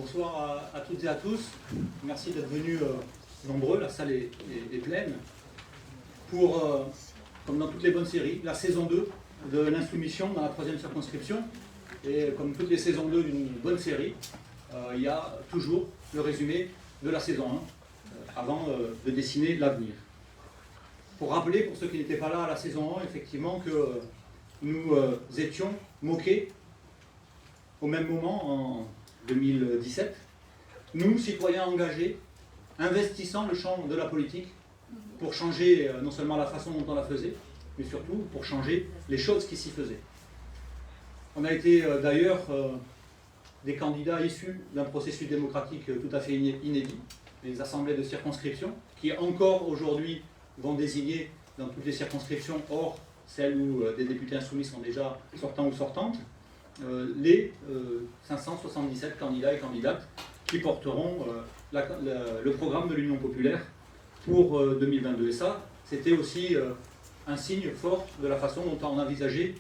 Bonsoir à toutes et à tous. Merci d'être venus nombreux. La salle est pleine pour, comme dans toutes les bonnes séries, la saison 2 de l'Insoumission dans la 3e circonscription. Et comme toutes les saisons 2 d'une bonne série, il y a toujours le résumé de la saison 1 avant de dessiner l'avenir. Pour rappeler, pour ceux qui n'étaient pas là à la saison 1, effectivement, que nous étions moqués au même moment, en 2017, nous, citoyens engagés, investissant le champ de la politique pour changer non seulement la façon dont on la faisait, mais surtout pour changer les choses qui s'y faisaient. On a été d'ailleurs des candidats issus d'un processus démocratique tout à fait inédit, les assemblées de circonscription, qui encore aujourd'hui vont désigner dans toutes les circonscriptions, hors celles où des députés insoumis sont déjà sortants ou sortantes, les 577 candidats et candidates qui porteront le programme de l'Union populaire pour 2022. Et ça, c'était aussi un signe fort de la façon dont on envisageait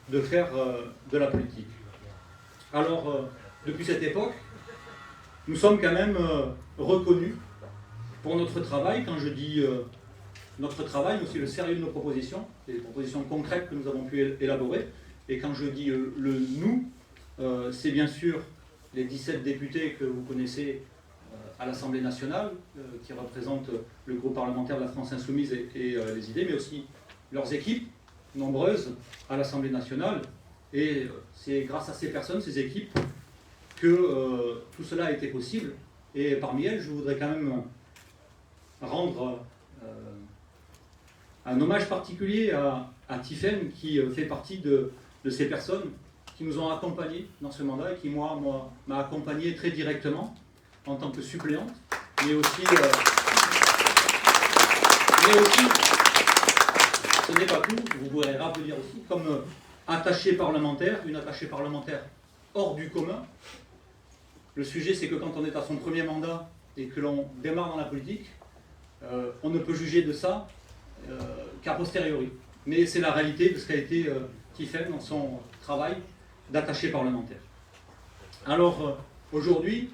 de faire de la politique. Alors, depuis cette époque, nous sommes quand même reconnus pour notre travail. Quand je dis notre travail, mais aussi le sérieux de nos propositions, les propositions concrètes que nous avons pu élaborer. Et quand je dis le nous, c'est bien sûr les 17 députés que vous connaissez à l'Assemblée nationale, qui représentent le groupe parlementaire de la France Insoumise et les idées, mais aussi leurs équipes, nombreuses, à l'Assemblée nationale. Et c'est grâce à ces personnes, ces équipes, que tout cela a été possible. Et parmi elles, je voudrais quand même rendre un hommage particulier à Tiffaine, qui fait partie de ces personnes qui nous ont accompagnés dans ce mandat et qui, moi m'a accompagné très directement en tant que suppléante, mais aussi, ce n'est pas tout, vous pourrez rappeler aussi, comme attachée parlementaire, une attachée parlementaire hors du commun. Le sujet, c'est que quand on est à son premier mandat et que l'on démarre dans la politique, on ne peut juger de ça qu'a posteriori. Mais c'est la réalité de ce qu'a été Tiffaine dans son travail d'attaché parlementaire. Alors, aujourd'hui,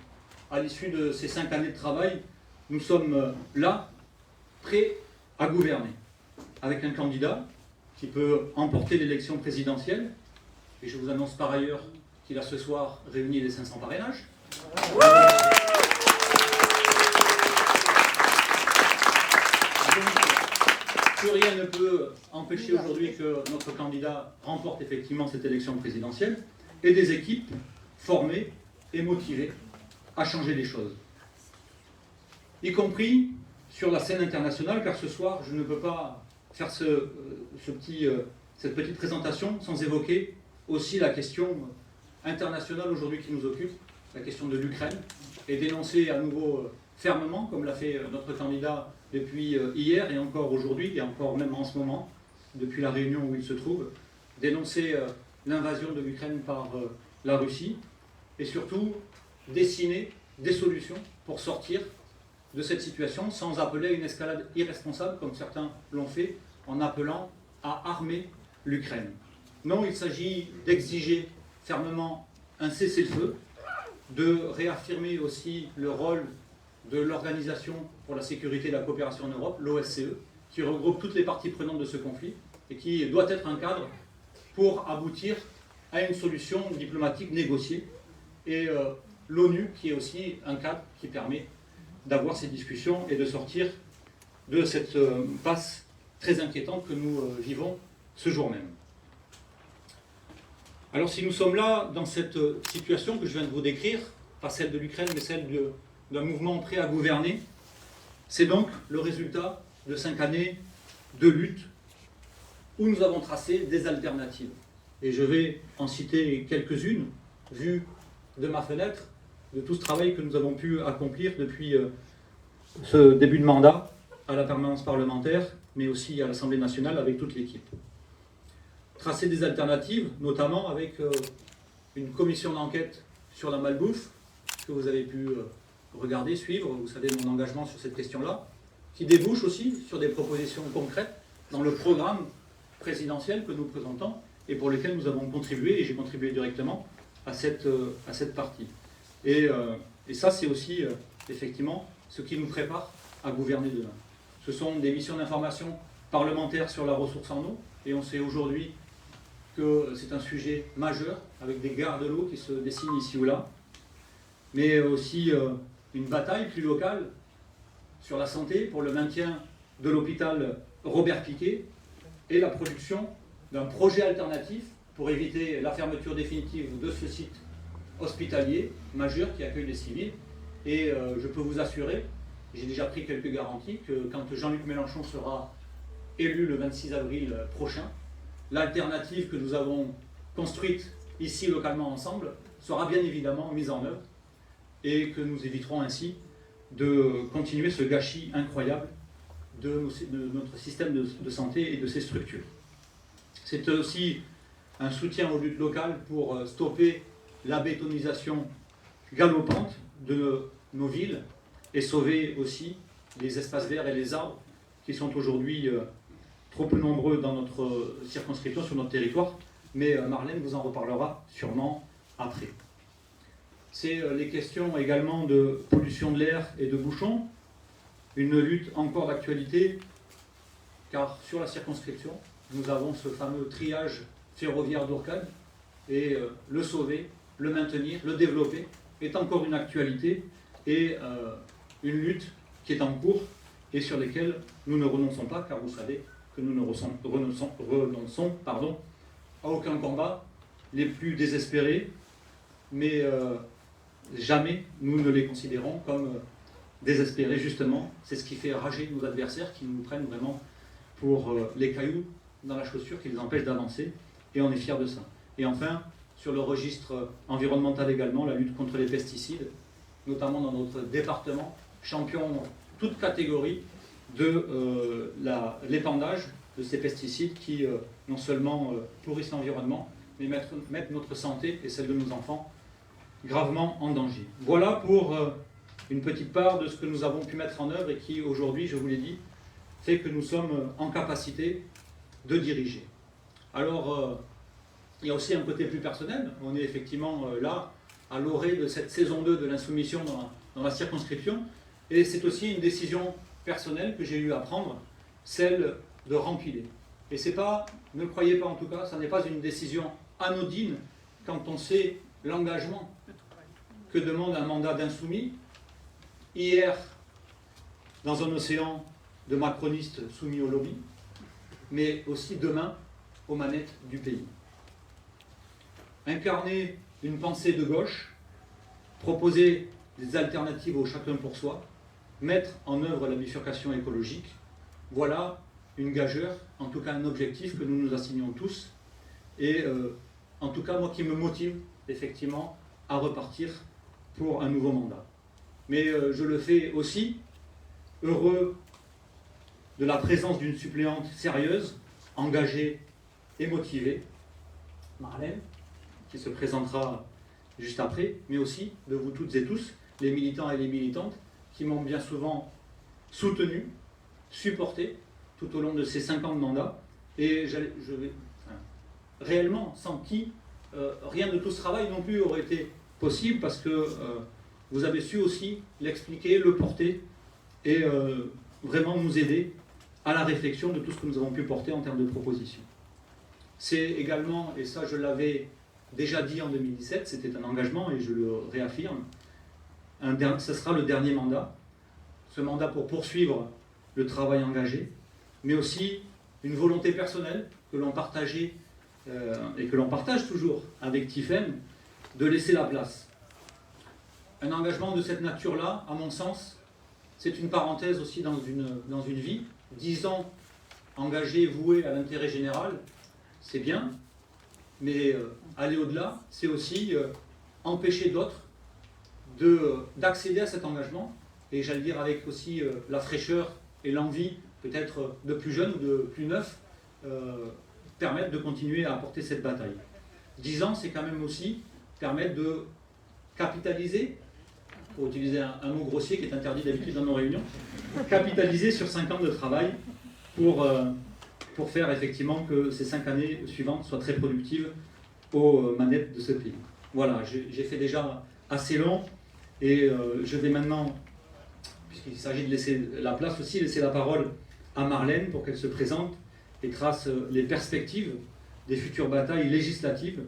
à l'issue de ces 5 années de travail, nous sommes là, prêts à gouverner, avec un candidat qui peut emporter l'élection présidentielle. Et je vous annonce par ailleurs qu'il a ce soir réuni les 500 parrainages. Plus rien ne peut empêcher aujourd'hui que notre candidat remporte effectivement cette élection présidentielle et des équipes formées et motivées à changer les choses. Y compris sur la scène internationale, car ce soir, je ne peux pas faire cette petite présentation sans évoquer aussi la question internationale aujourd'hui qui nous occupe, la question de l'Ukraine, et dénoncer à nouveau fermement, comme l'a fait notre candidat depuis hier et encore aujourd'hui, et encore même en ce moment, depuis la réunion où il se trouve, dénoncer l'invasion de l'Ukraine par la Russie, et surtout dessiner des solutions pour sortir de cette situation sans appeler à une escalade irresponsable, comme certains l'ont fait, en appelant à armer l'Ukraine. Non, il s'agit d'exiger fermement un cessez-le-feu, de réaffirmer aussi le rôle de l'Organisation pour la sécurité et la coopération en Europe, l'OSCE, qui regroupe toutes les parties prenantes de ce conflit et qui doit être un cadre pour aboutir à une solution diplomatique négociée. Et l'ONU, qui est aussi un cadre qui permet d'avoir ces discussions et de sortir de cette passe très inquiétante que nous vivons ce jour même. Alors si nous sommes là, dans cette situation que je viens de vous décrire, pas celle de l'Ukraine, mais celle d'un mouvement prêt à gouverner, c'est donc le résultat de 5 années de lutte où nous avons tracé des alternatives. Et je vais en citer quelques-unes, vues de ma fenêtre, de tout ce travail que nous avons pu accomplir depuis ce début de mandat à la permanence parlementaire, mais aussi à l'Assemblée nationale avec toute l'équipe. Tracer des alternatives, notamment avec une commission d'enquête sur la malbouffe, que vous avez pu regarder, suivre, vous savez mon engagement sur cette question-là, qui débouche aussi sur des propositions concrètes dans le programme présidentiel que nous présentons et pour lequel nous avons contribué, et j'ai contribué directement à cette partie. Et Et ça, c'est aussi, effectivement, ce qui nous prépare à gouverner demain. Ce sont des missions d'information parlementaire sur la ressource en eau, et on sait aujourd'hui que c'est un sujet majeur, avec des gares de l'eau qui se dessinent ici ou là, mais aussi une bataille plus locale sur la santé pour le maintien de l'hôpital Robert Picquet et la production d'un projet alternatif pour éviter la fermeture définitive de ce site hospitalier majeur qui accueille les civils. Et je peux vous assurer, j'ai déjà pris quelques garanties, que quand Jean-Luc Mélenchon sera élu le 26 avril prochain, l'alternative que nous avons construite ici localement ensemble sera bien évidemment mise en œuvre et que nous éviterons ainsi de continuer ce gâchis incroyable de notre système de santé et de ses structures. C'est aussi un soutien aux luttes locales pour stopper la bétonisation galopante de nos villes et sauver aussi les espaces verts et les arbres qui sont aujourd'hui trop peu nombreux dans notre circonscription, sur notre territoire, mais Marlène vous en reparlera sûrement après. C'est les questions également de pollution de l'air et de bouchons, une lutte encore d'actualité, car sur la circonscription, nous avons ce fameux triage ferroviaire d'Ourcade, et le sauver, le maintenir, le développer, est encore une actualité et une lutte qui est en cours et sur lesquelles nous ne renonçons pas, car vous savez que nous ne renonçons à aucun combat, les plus désespérés, mais jamais nous ne les considérons comme désespérés, justement. C'est ce qui fait rager nos adversaires, qui nous prennent vraiment pour les cailloux dans la chaussure, qui les empêchent d'avancer, et on est fiers de ça. Et enfin, sur le registre environnemental également, la lutte contre les pesticides, notamment dans notre département, champion toute catégorie de l'épandage de ces pesticides qui non seulement pourrissent l'environnement, mais mettent notre santé et celle de nos enfants gravement en danger. Voilà pour une petite part de ce que nous avons pu mettre en œuvre et qui aujourd'hui, je vous l'ai dit, fait que nous sommes en capacité de diriger. Alors, il y a aussi un côté plus personnel. On est effectivement là, à l'orée de cette saison 2 de l'insoumission dans la circonscription, et c'est aussi une décision personnelle que j'ai eu à prendre, celle de rempiler. Et c'est pas, ne le croyez pas en tout cas, ça n'est pas une décision anodine quand on sait l'engagement que demande un mandat d'insoumis. Hier, dans un océan de macronistes soumis au lobby, mais aussi demain aux manettes du pays. Incarner une pensée de gauche, proposer des alternatives au chacun pour soi, mettre en œuvre la bifurcation écologique, voilà une gageure, en tout cas un objectif que nous nous assignons tous, et en tout cas moi qui me motive effectivement à repartir pour un nouveau mandat. Mais je le fais aussi heureux de la présence d'une suppléante sérieuse, engagée et motivée, Marlène, qui se présentera juste après, mais aussi de vous toutes et tous, les militants et les militantes, qui m'ont bien souvent soutenu, supporté, tout au long de ces 5 ans de mandat, et réellement, sans qui rien de tout ce travail non plus aurait été possible, parce que vous avez su aussi l'expliquer, le porter, et vraiment nous aider à la réflexion de tout ce que nous avons pu porter en termes de propositions. C'est également, et ça je l'avais déjà dit en 2017, c'était un engagement et je le réaffirme, ce sera le dernier mandat, ce mandat pour poursuivre le travail engagé, mais aussi une volonté personnelle que l'on partageait et que l'on partage toujours avec Tiffaine, de laisser la place. Un engagement de cette nature-là, à mon sens, c'est une parenthèse aussi dans une vie. 10 ans engagés, voués à l'intérêt général, c'est bien, mais aller au-delà, c'est aussi empêcher d'autres d'accéder à cet engagement, et j'allais dire avec aussi la fraîcheur et l'envie peut-être de plus jeunes ou de plus neufs, permettre de continuer à apporter cette bataille. 10 ans, c'est quand même aussi permettre de capitaliser, pour utiliser un mot grossier qui est interdit d'habitude dans nos réunions, capitaliser sur 5 ans de travail pour faire effectivement que ces 5 années suivantes soient très productives aux manettes de ce pays. Voilà, j'ai fait déjà assez long. Et je vais maintenant, puisqu'il s'agit de laisser la place aussi, laisser la parole à Marlène pour qu'elle se présente et trace les perspectives des futures batailles législatives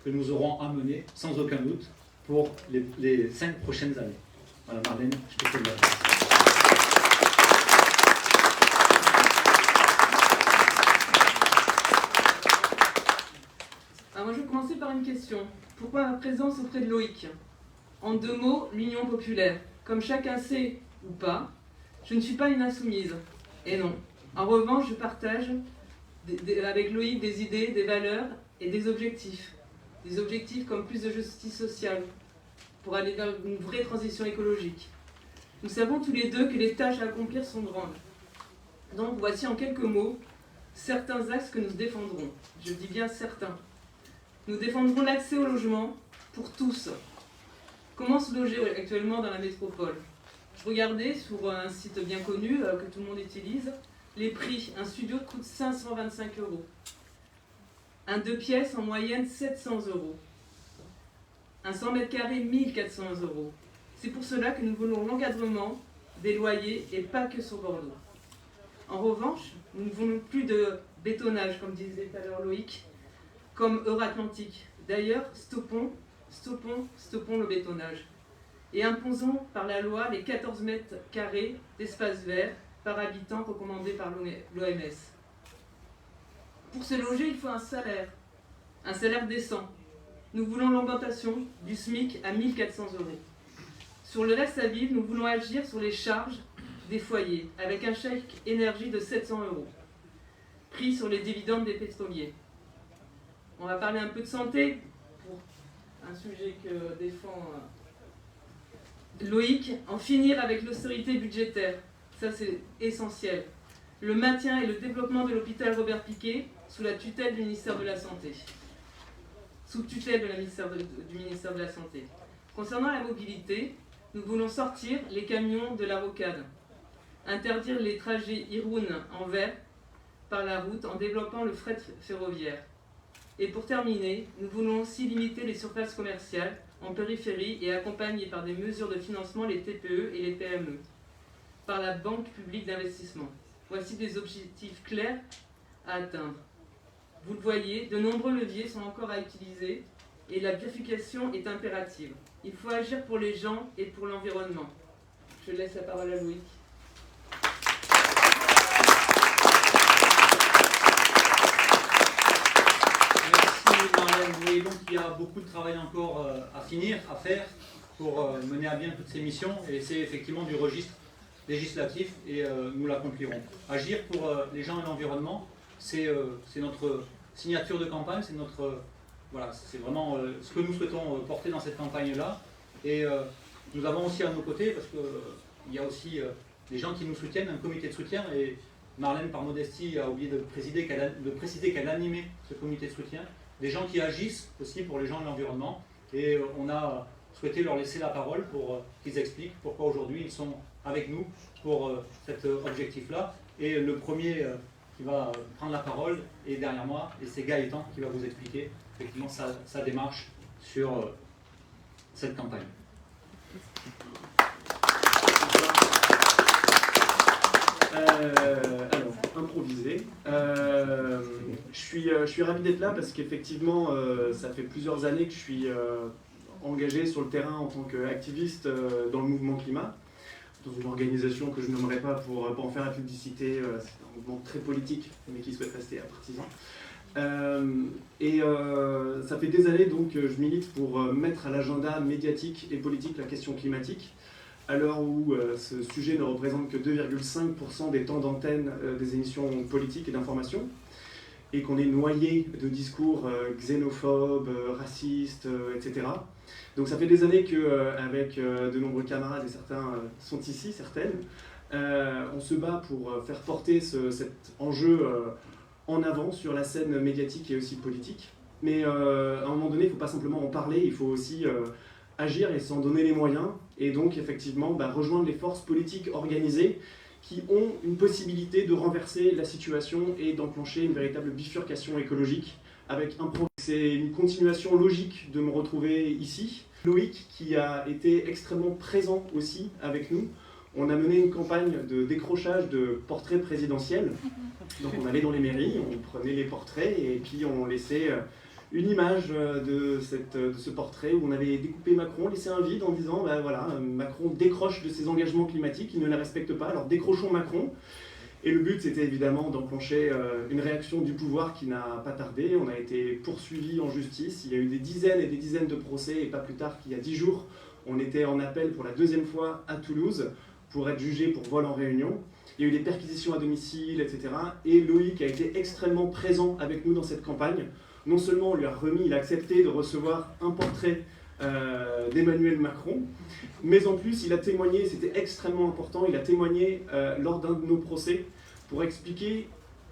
que nous aurons à mener, sans aucun doute, pour les 5 prochaines années. Voilà, Marlène, je te cède la place. Alors moi, je vais commencer par une question. Pourquoi ma présence auprès de Loïc? En 2 mots, l'Union populaire. Comme chacun sait ou pas, je ne suis pas une insoumise. Et non. En revanche, je partage avec Loïc des idées, des valeurs et des objectifs. Des objectifs comme plus de justice sociale, pour aller vers une vraie transition écologique. Nous savons tous les deux que les tâches à accomplir sont grandes. Donc voici en quelques mots certains axes que nous défendrons. Je dis bien certains. Nous défendrons l'accès au logement pour tous. Comment se loger actuellement dans la métropole? Je regardais sur un site bien connu que tout le monde utilise les prix. Un studio coûte 525 €. Un 2 pièces en moyenne 700 €. Un 100 mètres carrés 1400 €. C'est pour cela que nous voulons l'encadrement des loyers et pas que sur Bordeaux. En revanche, nous ne voulons plus de bétonnage, comme disait tout à l'heure Loïc, comme Euratlantique. D'ailleurs, stoppons le bétonnage. Et imposons par la loi les 14 mètres carrés d'espace vert par habitant recommandé par l'OMS. Pour se loger, il faut un salaire décent. Nous voulons l'augmentation du SMIC à 1400 €. Sur le reste à vivre, nous voulons agir sur les charges des foyers, avec un chèque énergie de 700 €, pris sur les dividendes des pétroliers. On va parler un peu de santé, pour un sujet que défend Loïc. En finir avec l'austérité budgétaire, ça c'est essentiel. Le maintien et le développement de l'hôpital Robert Picqué sous la tutelle du ministère de la Santé. Sous tutelle du ministère de la Santé. Concernant la mobilité, nous voulons sortir les camions de la rocade, interdire les trajets Irun-Anvers par la route en développant le fret ferroviaire. Et pour terminer, nous voulons aussi limiter les surfaces commerciales en périphérie et accompagner par des mesures de financement les TPE et les PME, par la Banque publique d'investissement. Voici des objectifs clairs à atteindre. Vous le voyez, de nombreux leviers sont encore à utiliser et la bifurcation est impérative. Il faut agir pour les gens et pour l'environnement. Je laisse la parole à Loïc. Merci Marlène. Vous voyez donc qu'il y a beaucoup de travail encore à faire pour mener à bien toutes ces missions, et c'est effectivement du registre législatif et nous l'accomplirons. Agir pour les gens et l'environnement, c'est notre signature de campagne, c'est vraiment ce que nous souhaitons porter dans cette campagne-là. Et nous avons aussi à nos côtés, parce qu'il y a aussi des gens qui nous soutiennent, un comité de soutien, et Marlène, par modestie, a oublié de préciser qu'elle animait ce comité de soutien, des gens qui agissent aussi pour les gens et l'environnement. Et on a souhaité leur laisser la parole pour qu'ils expliquent pourquoi aujourd'hui ils sont avec nous pour cet objectif-là. Et le premier qui va prendre la parole est derrière moi, et c'est Gaëtan qui va vous expliquer effectivement sa démarche sur cette campagne. Alors, improvisé. Je suis ravi d'être là parce qu'effectivement, ça fait plusieurs années que je suis engagé sur le terrain en tant qu'activiste dans le mouvement climat, dans une organisation que je nommerai pas pour en faire la publicité. C'est un mouvement très politique, mais qui souhaite rester partisan. Ça fait des années donc que je milite pour mettre à l'agenda médiatique et politique la question climatique, à l'heure où ce sujet ne représente que 2,5% des temps d'antenne des émissions politiques et d'information, et qu'on est noyé de discours xénophobes, racistes, etc. Donc ça fait des années qu'avec de nombreux camarades, et certains sont ici, certaines, on se bat pour faire porter cet enjeu en avant sur la scène médiatique et aussi politique. Mais à un moment donné, il ne faut pas simplement en parler, il faut aussi agir et s'en donner les moyens, et donc effectivement rejoindre les forces politiques organisées qui ont une possibilité de renverser la situation et d'enclencher une véritable bifurcation écologique avec un progrès C'est une continuation logique de me retrouver ici. Loïc, qui a été extrêmement présent aussi avec nous. On a mené une campagne de décrochage de portraits présidentiels. Donc on allait dans les mairies, on prenait les portraits et puis on laissait une image de ce portrait où on avait découpé Macron, laissé un vide en disant ben voilà, Macron décroche de ses engagements climatiques, il ne les respecte pas, alors décrochons Macron. Et le but, c'était évidemment d'enclencher une réaction du pouvoir qui n'a pas tardé. On a été poursuivis en justice. Il y a eu des dizaines et des dizaines de procès. Et pas plus tard qu'il y a 10 jours, on était en appel pour la deuxième fois à Toulouse pour être jugé pour vol en réunion. Il y a eu des perquisitions à domicile, etc. Et Loïc a été extrêmement présent avec nous dans cette campagne. Non seulement on lui a remis, il a accepté de recevoir un portrait d'Emmanuel Macron, mais en plus il a témoigné, c'était extrêmement important, il a témoigné lors d'un de nos procès pour expliquer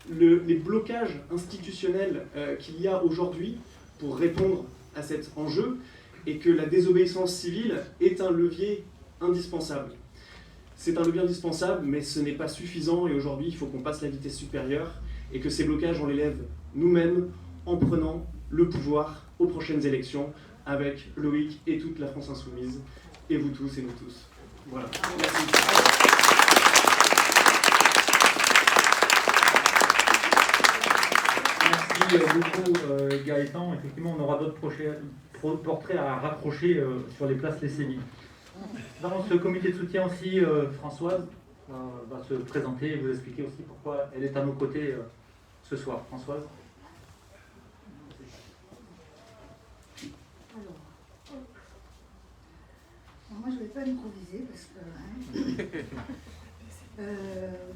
les blocages institutionnels qu'il y a aujourd'hui pour répondre à cet enjeu et que la désobéissance civile est un levier indispensable. C'est un levier indispensable, mais ce n'est pas suffisant et aujourd'hui il faut qu'on passe la vitesse supérieure et que ces blocages on les lève nous-mêmes en prenant le pouvoir aux prochaines élections avec Loïc et toute la France insoumise, et vous tous et nous tous. Voilà. Merci. Merci beaucoup Gaëtan. Effectivement, on aura d'autres portraits à raccrocher sur les places laissées libres. Dans ce comité de soutien aussi, Françoise va se présenter et vous expliquer aussi pourquoi elle est à nos côtés ce soir. Françoise. Moi, je ne vais pas improviser parce que...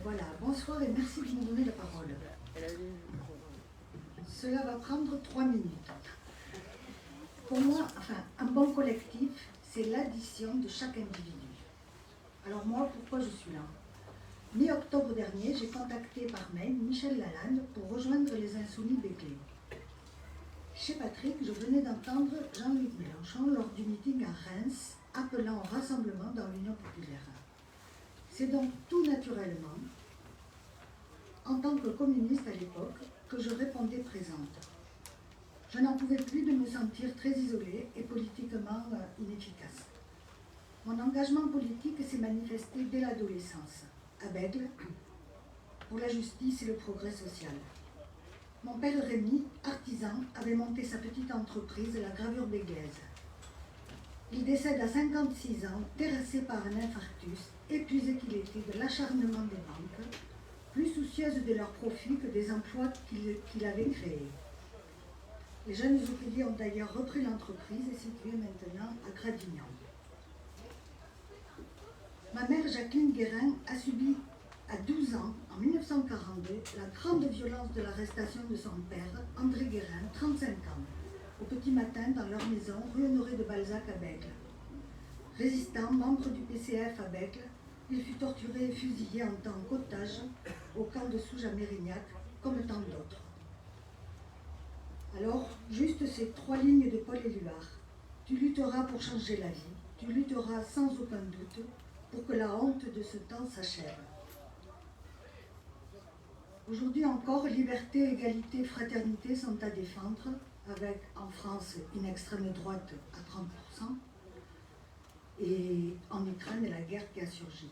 voilà, bonsoir et merci de me donner la parole. Cela va prendre 3 minutes. Pour moi, un bon collectif, c'est l'addition de chaque individu. Alors moi, pourquoi je suis là? Mi-octobre dernier, j'ai contacté par mail Michel Lalande pour rejoindre les Insoumis Béclé. Chez Patrick, je venais d'entendre Jean-Luc Mélenchon lors du meeting à Reims, appelant au rassemblement dans l'Union populaire. C'est donc tout naturellement, en tant que communiste à l'époque, que je répondais présente. Je n'en pouvais plus de me sentir très isolée et politiquement inefficace. Mon engagement politique s'est manifesté dès l'adolescence, à Bègle, pour la justice et le progrès social. Mon père Rémi, artisan, avait monté sa petite entreprise, la gravure béglaise. Il décède à 56 ans, terrassé par un infarctus, épuisé qu'il était de l'acharnement des banques, plus soucieuse de leurs profits que des emplois qu'il avait créés. Les jeunes ouvriers ont d'ailleurs repris l'entreprise et située maintenant à Gradignan. Ma mère Jacqueline Guérin a subi à 12 ans, en 1942, la grande violence de l'arrestation de son père, André Guérin, 35 ans, au petit matin dans leur maison, rue Honoré de Balzac à Bègle. Résistant, membre du PCF à Bègle, il fut torturé et fusillé en tant qu'otage au camp de Souge à Mérignac, comme tant d'autres. Alors, juste ces 3 lignes de Paul Éluard. Tu lutteras pour changer la vie, tu lutteras sans aucun doute pour que la honte de ce temps s'achève. Aujourd'hui encore, liberté, égalité, fraternité sont à défendre, avec en France une extrême droite à 30%, et en Ukraine la guerre qui a surgi.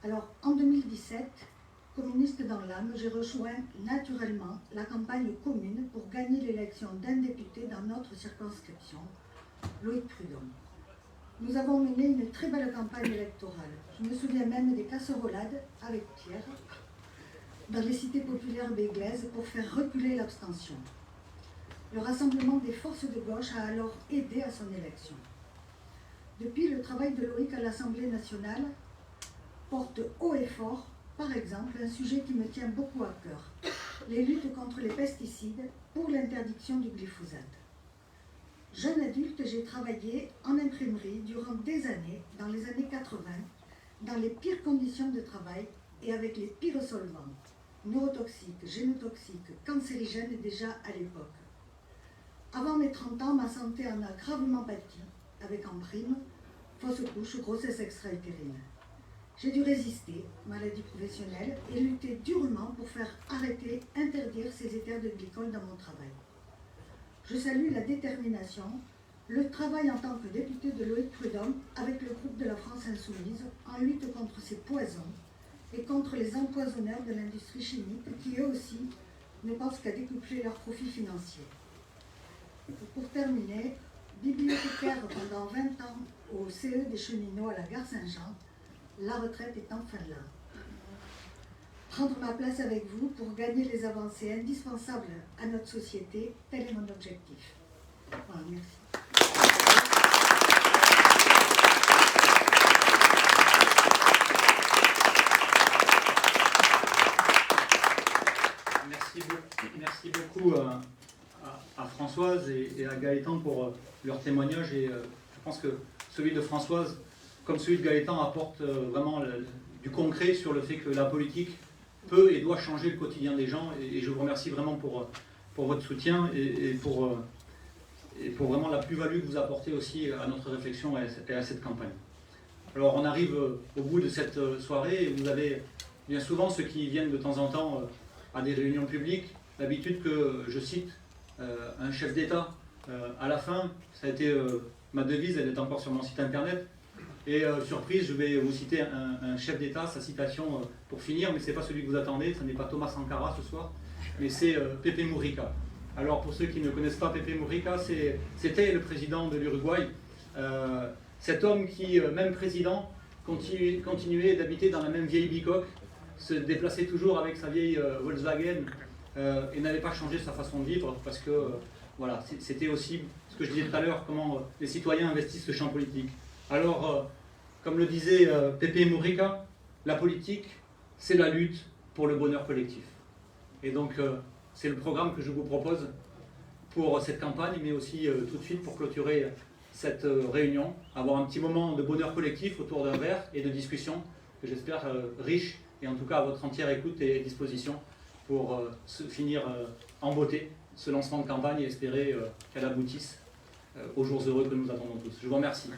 Alors en 2017, communiste dans l'âme, j'ai rejoint naturellement la campagne commune pour gagner l'élection d'un député dans notre circonscription, Loïc Prudhomme. Nous avons mené une très belle campagne électorale. Je me souviens même des casserolades avec Pierre dans les cités populaires béglaises pour faire reculer l'abstention. Le rassemblement des forces de gauche a alors aidé à son élection. Depuis, le travail de Loïc à l'Assemblée nationale porte haut et fort, par exemple, un sujet qui me tient beaucoup à cœur, les luttes contre les pesticides pour l'interdiction du glyphosate. Jeune adulte, j'ai travaillé en imprimerie durant des années, dans les années 80, dans les pires conditions de travail et avec les pires solvants, neurotoxiques, génotoxiques, cancérigènes déjà à l'époque. Avant mes 30 ans, ma santé en a gravement pâti, avec en prime, fausse couche, grossesse extra-utérine. J'ai dû résister, maladie professionnelle, et lutter durement pour faire arrêter, interdire ces éthers de glycol dans mon travail. je salue la détermination, le travail en tant que député de Loïc Prud'homme avec le groupe de la France Insoumise en lutte contre ces poisons et contre les empoisonneurs de l'industrie chimique qui, eux aussi, ne pensent qu'à décupler leurs profits financiers. Pour terminer, bibliothécaire pendant 20 ans au CE des cheminots à la gare Saint-Jean, la retraite est enfin là. Prendre ma place avec vous pour gagner les avancées indispensables à notre société, tel est mon objectif. Voilà, merci. Merci beaucoup à Françoise et à Gaëtan pour leur témoignage. Et je pense que celui de Françoise, comme celui de Gaëtan, apporte vraiment du concret sur le fait que la politique peut et doit changer le quotidien des gens. Et je vous remercie vraiment pour votre soutien et pour vraiment la plus-value que vous apportez aussi à notre réflexion et à cette campagne. Alors on arrive au bout de cette soirée et vous avez bien souvent ceux qui viennent de temps en temps à des réunions publiques l'habitude que je cite un chef d'État à la fin. Ça a été ma devise, elle est encore sur mon site internet. Et surprise, je vais vous citer un chef d'État, sa citation pour finir, mais ce n'est pas celui que vous attendez, ce n'est pas Thomas Sankara ce soir, mais c'est Pepe Mujica. Alors pour ceux qui ne connaissent pas Pepe Mujica, c'était le président de l'Uruguay. Cet homme qui, même président, continuait d'habiter dans la même vieille bicoque, se déplaçait toujours avec sa vieille Volkswagen et n'avait pas changé sa façon de vivre parce que voilà, c'était aussi ce que je disais tout à l'heure, comment les citoyens investissent le champ politique. Alors, comme le disait Pepe Mujica, la politique, c'est la lutte pour le bonheur collectif. Et donc, c'est le programme que je vous propose pour cette campagne, mais aussi tout de suite pour clôturer cette réunion, avoir un petit moment de bonheur collectif autour d'un verre et de discussion, que j'espère riche, et en tout cas à votre entière écoute et disposition pour finir en beauté ce lancement de campagne et espérer qu'elle aboutisse aux jours heureux que nous attendons tous. Je vous remercie.